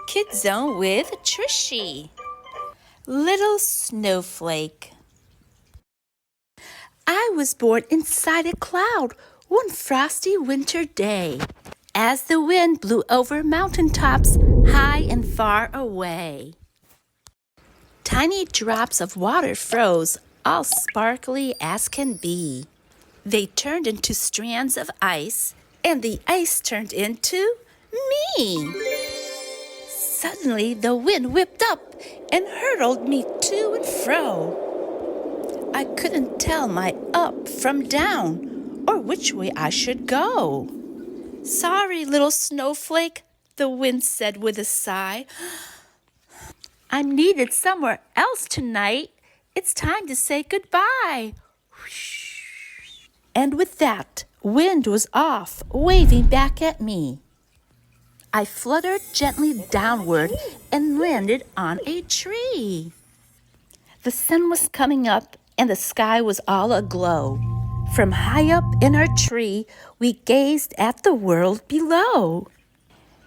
Kid Zone with Trishy. Little Snowflake. I was born inside a cloud one frosty winter day, as the wind blew over mountaintops high and far away. Tiny drops of water froze, all sparkly as can be. They turned into strands of ice, and the ice turned into me. Suddenly the wind whipped up and hurtled me to and fro. I couldn't tell my up from down or which way I should go. Sorry, little snowflake, the wind said with a sigh. I'm needed somewhere else tonight. It's time to say goodbye. And with that, wind was off, waving back at me. I fluttered gently downward and landed on a tree. The sun was coming up and the sky was all aglow. From high up in our tree, we gazed at the world below.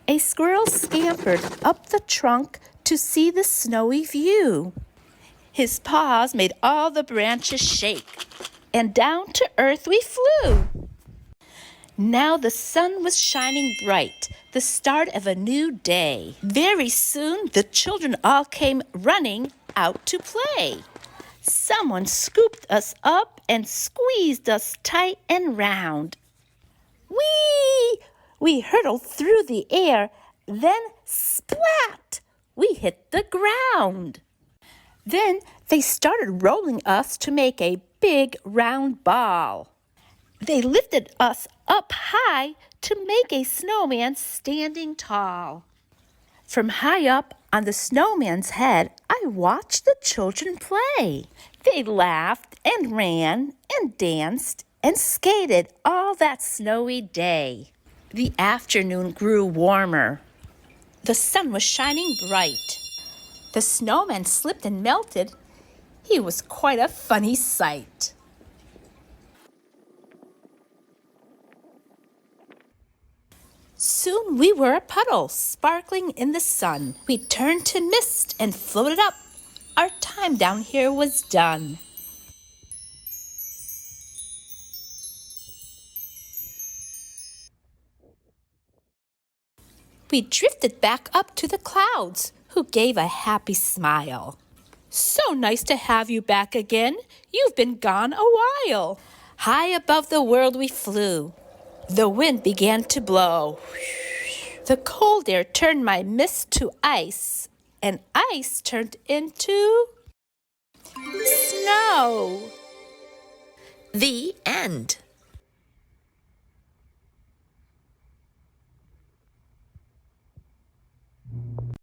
A squirrel scampered up the trunk to see the snowy view. His paws made all the branches shake, and down to earth we flew. Now the sun was shining bright, the start of a new day. Very soon the children all came running out to play. Someone scooped us up and squeezed us tight and round. Whee! We hurtled through the air, then splat! We hit the ground. Then they started rolling us to make a big round ball. They lifted us up high to make a snowman standing tall. From high up on the snowman's head, I watched the children play. They laughed and ran and danced and skated all that snowy day. The afternoon grew warmer. The sun was shining bright. The snowman slipped and melted. He was quite a funny sight. Soon we were a puddle, sparkling in the sun. We turned to mist and floated up. Our time down here was done. We drifted back up to the clouds, who gave a happy smile. So nice to have you back again. You've been gone a while. High above the world we flew. The wind began to blow. The cold air turned my mist to ice, and ice turned into snow. The end.